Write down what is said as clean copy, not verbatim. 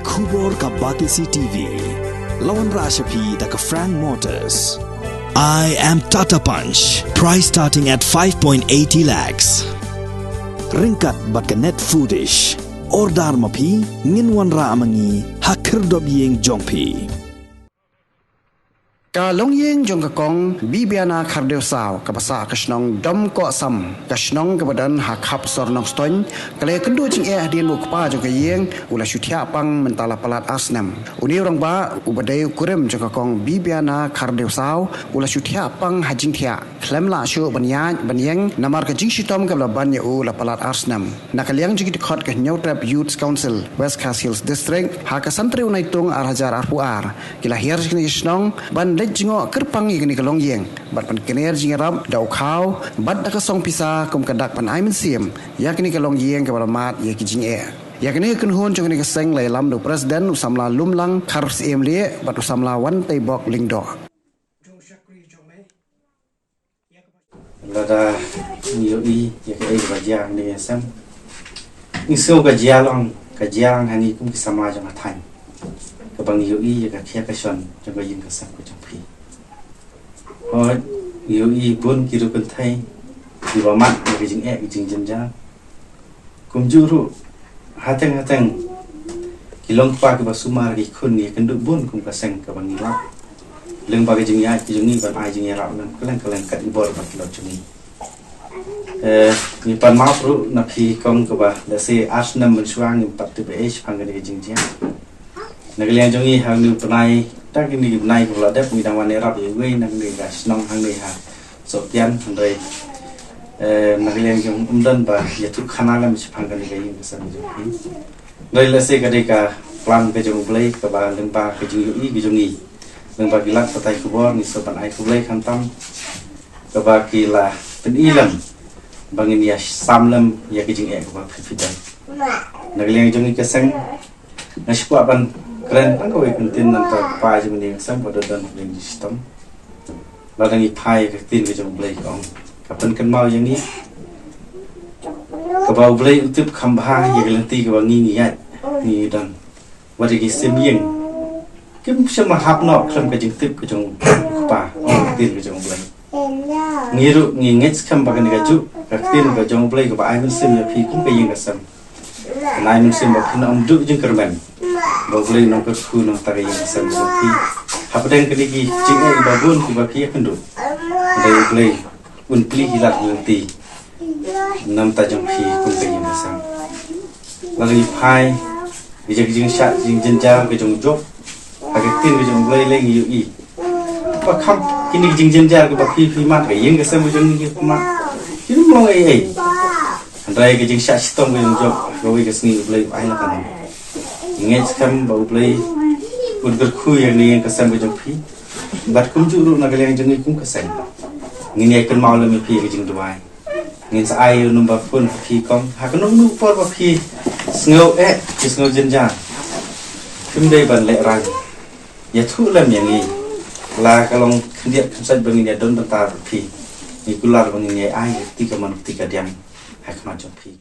Kubor ka Batisi TV. Lawan Rashapi da ka Frank Motors. I am Tata Punch. Price starting at 5.80 lakhs. Ringkat bat ka Net Foodish. Ordar mapi nginwan ra amangi hakir dob yeng jongpi. Ka long yeng jong ka kong bibiana khardeu saw ka basa kasnong dom ko sam kasnong ka badan hakap sornong stoin kale kendu jing dien bu kpa jong ka yeng ula syuthia pang mentala palat asnam uni orang ba ubadai kurem jong ka kong bibiana khardeu saw ula syuthia pang hajing thia klemla shu banyeng namar ka jing shitom ka ban ya ula palat asnam nakaliang jing khot ka Nyautrap Youth Council West Khas Hills District ha ka santri unai tung arhajar arpuar kila hiar jing snong ban jingo kerpang igni kalong yeng bat pan kener jingarap dau khau bat da ka song pisa kum kadak pan ai men sim yakni kalong yeng ka balamat ye ki jing yakni kun hon jong ni ka seng lai lam do president usamla lumlang khars emle bat usamla wan tai bok lingdo lada nioi ye ka ei bajang ni sam iso ka jialong ka jiang hani kum ki samaj ma than ka bang nioi ye ka khia ka shon jong ka yin ka sam ko jong phi nioi bun ki ru kan thai di ba mat ki jing jin jang kum juru hateng ki long pa ki ba sumar ki khun ni kan du bun kum ka seng ka bang ni la leng ba ki jing ki jing ni ban ai jing ra nan kalen kat ibor ba ki lo jing ni pan ma pru na phi kong ka ba da se asnam man swang ni pat te be phang ni jing jang nagalian jongi hang ni panai tak ni nai ko la dep ni dang wan rap ye we nang ni ga snong hang ni ha so pian handai nagalian jong umdan ba ya tu khana lam phang ni ga yin sa ni jong dai la se ga de ka plan ke jong blai ka ba leng ba ke jong yi gi jongi leng ba gilat patai ko bor ni so pan ai ko blai kham tam ka ba ki la pen ilam bangin ya samlam ya ke jing ko ba fidan nagalian jongi ke sang nashpa ban keren kan ko ikuntin nan ta pa ji meni sam pada dan ling sistem ladang i pai ka tin ke jong blai ong ka pen kan mau yang ni ka bau blai utip khamba ye gelanti ka bangi ni ya ni dan wadi ki sim yeng kim sama hap no kram ka jing tip ka jong pa ong tin ke jong blai ngiru ngi ngets khamba ka ni ka ju ka tin ka jong blai ka ba ai mun sim ya phi kum ka yeng ka sam nai mun sim ba khin om du jing kermen boleh nongker ku nong tari yang sam sopi apa dengan kediki jing babun ku baki kendu dari boleh un pli hilat nanti nam tajam pi ku ke yang sam lalu pai dijak jing shat jing jenjar ke jong jok agak tin ke jong boleh leng yu i pa kham kini jing jenjar ke baki pi mat ke yang ke sam jong ni mat kini mau ai andai ke jing shat sitom ke jong jok gowi ke sni boleh ai la kan ngets kam bau play urger khu yang ni yang kesam ke jongpi bat kum juru nagaliang jengi kum kesam ngin ai kan mau le mi pi ke jing duai ngin sa ai number phone pi kom ha kan nu por ba pi sngo sngo jenja kum dei ban le ran ya thu lam yang ni la kalong khndiat khamsat bangin ya don ta pi ni kular bangin ai ti ka man ti ka diam ha kma jongpi